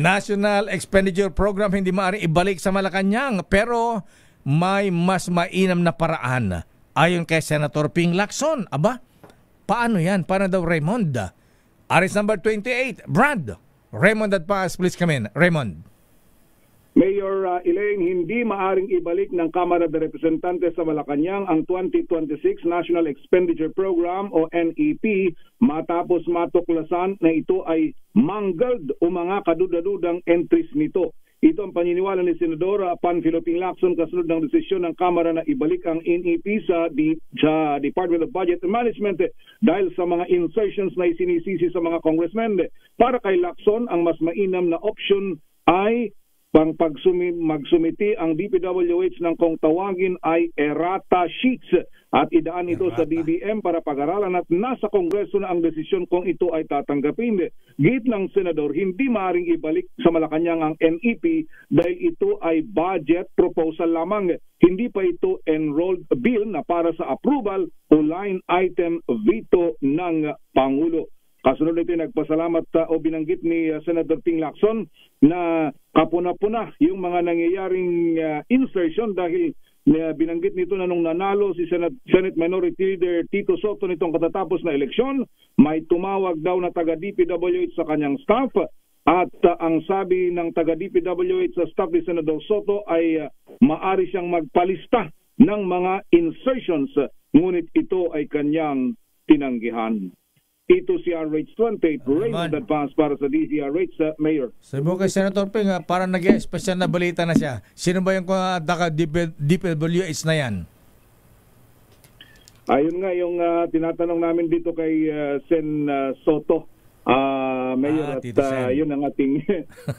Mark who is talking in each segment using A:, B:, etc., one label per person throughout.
A: National Expenditure Program hindi maaaring ibalik sa Malacanang, pero may mas mainam na paraan. Ayon kay Senator Ping Lacson. Aba, paano yan? Paano daw, Raymond? Aris number 28, Brad. Raymond at Paas, please come in. Raymond.
B: Mayor Elaine, hindi maaring ibalik ng Kamara de Representantes sa Malacanang ang 2026 National Expenditure Program o NEP matapos matuklasan na ito ay mangled o mga kadudadudang entries nito. Ito ang paniniwala ni Senador Panfilo Ping Lacson kasunod ng desisyon ng Kamara na ibalik ang NEP sa Department of Budget and Management dahil sa mga insertions na isinisisi sa mga congressmen. Para kay Lacson, ang mas mainam na option ay magsumiti ang DPWH ng kung tawagin ay errata sheets at idaan ito sa DBM para pag-aralan at nasa Kongreso na ang desisyon kung ito ay tatanggapin. Git ng Senador, hindi maaaring ibalik sa Malacanang ang NEP dahil ito ay budget proposal lamang. Hindi pa ito enrolled bill na para sa approval o line item veto ng Pangulo. Kasunod ito nagpasalamat o binanggit ni Senator Ping Lacson na kapuna-puna yung mga nangyayaring insertion dahil binanggit nito na nung nanalo si Senate Minority Leader Tito Soto nitong katatapos na eleksyon, may tumawag daw na taga-DPWH sa kanyang staff at ang sabi ng taga-DPWH sa staff ni Senador Soto ay maari siyang magpalista ng mga insertions ngunit ito ay kanyang tinanggihan. Ito si RH28, Raymond Advance para sa DZRH, Mayor.
A: Sabi mo kay Senator Ping, parang nag-special na balita na siya. Sino ba yung DPWH na yan?
B: Ayun nga yung tinatanong namin dito kay Sen Soto, Mayor, at yun ang ating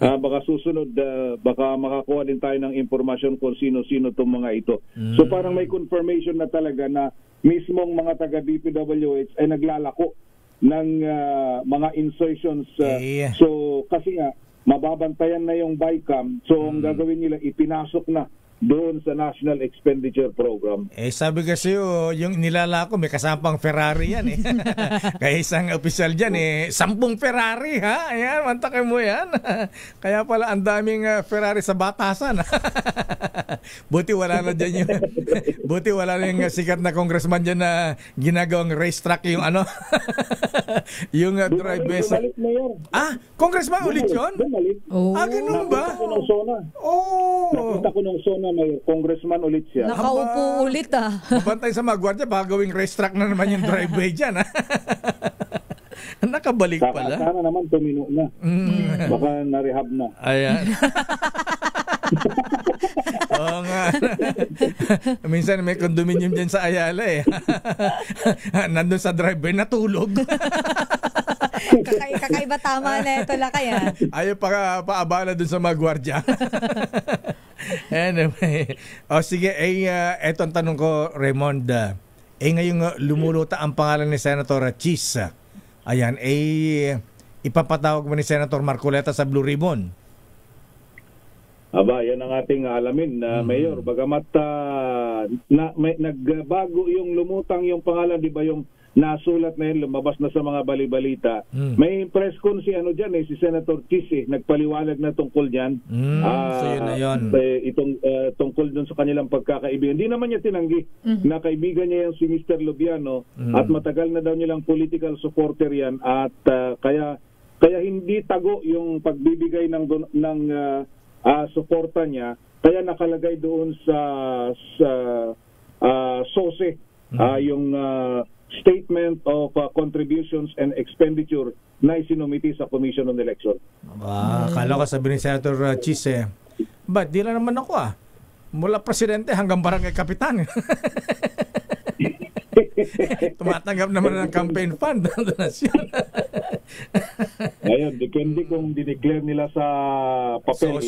B: baka susunod, baka makakuha din tayo ng impormasyon kung sino-sino itong mga ito. So parang may confirmation na talaga na mismong mga taga-DPWH ay naglalako ng mga insertions. So kasi nga mababantayan na yung BICAM. So ang gagawin nila ipinasok na doon sa National Expenditure Program.
A: Sabi kasi yung nilalako may kasampang Ferrari yan Kaya isang opisyal dyan 10 Ferrari ha. Ayan, mantakay mo yan. Kaya pala ang daming Ferrari sa batasan. Buti wala na dyan buti wala na yung sikat na congressman dyan na ginagawang racetrack yung yung drive best. Congressman ulit yun? Ganun ba?
B: Nakita ko ng zona. Nakita ko ng zona, Mayor. Congressman ulit siya.
C: Nakaupo ulit
A: Mabantay sa mga gwardiya, baka gawing racetrack na naman yung driveway dyan Nakabalik pala.
B: Sana naman tumino na. Baka na-rehab na.
A: Ayan. Oo nga. Minsan may condominium dyan sa Ayala Nandun sa driveway, natulog.
C: Kakaiba tama na ito kaya.
A: Ayaw paabala dun sa mga gwardiya. Anyway. Sige, eto ang tanong ko, Raymond. Ngayong lumuluta ang pangalan ni Senator Chis. Ayan, ipapatawag mo ni Senator Marcoleta sa Blue Ribbon.
B: Aba, yan ang ating alamin, Mayor. Bagamat nagbago yung lumutang yung pangalan, di ba yung nasulat na yun, lumabas na sa mga balibalita. May press con si si Senator Chis nagpaliwanag na tungkol dyan.
A: So yun na yun.
B: Tungkol dun sa kanilang pagkakaibigan. Hindi naman niya tinanggi na kaibigan niya yung si Mr. Lubiano at matagal na daw nilang political supporter yan at kaya hindi tago yung pagbibigay ng suporta niya, kaya nakalagay doon sa SOSE yung Statement of Contributions and Expenditure na isinumiti sa Commission on Election.
A: Akala ko sabi ni Senator Chis ba't di lang naman ako mula presidente hanggang barangay kapitan. Tumatanggap naman ng campaign fund.
B: Ngayon, depende kung dineclare nila sa papel.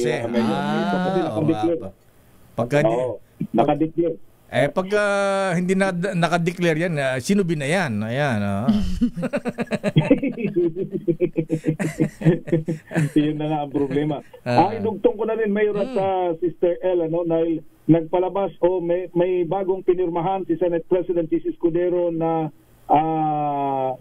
B: Nakadeclare.
A: Pag hindi nakadeclare yan, sino na yan? Ayan.
B: Yun na nga ang problema. Idugtong ko na rin, Mayor at Sister El, dahil nagpalabas may bagong pinirmahan si Senate President Chis Escudero na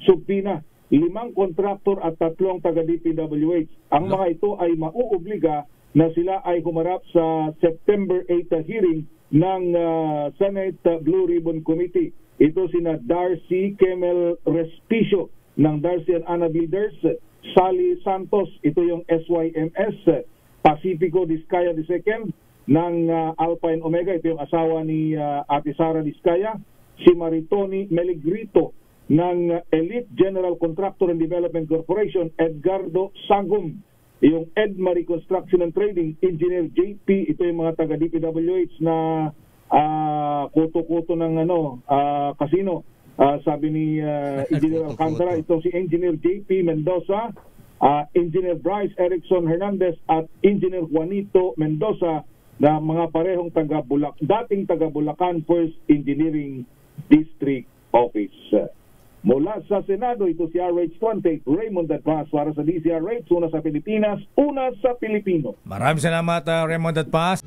B: subpina 5 kontraktor at 3 taga-DPWH. Ang mga ito ay mauobliga na sila ay humarap sa September 8 hearing ng Senate Blue Ribbon Committee. Ito sina Darcy Kemel Respicio ng Darcy and Anna Builders, Sally Santos, ito yung SYMS, Pacifico Discaya II ng Alpine Omega, ito yung asawa ni Ate Sara Discaya, si Maritoni Meligrito ng Elite General Contractor and Development Corporation, Edgardo Sagum, yung Edma Reconstruction and Trading, Engineer JP, ito yung mga taga-DPWH na kuto-kuto ng casino. Sabi ni Engineer Alcantara, ito si Engineer JP Mendoza, Engineer Bryce Erickson Hernandez at Engineer Juanito Mendoza na mga parehong dating taga-Bulacan First Engineering District Office. Mula sa Senado, ito si RH20, Raymond Advaz para sa DZRH, una sa Pilipinas, una sa Pilipino.
A: Maraming salamat, Raymond Advaz.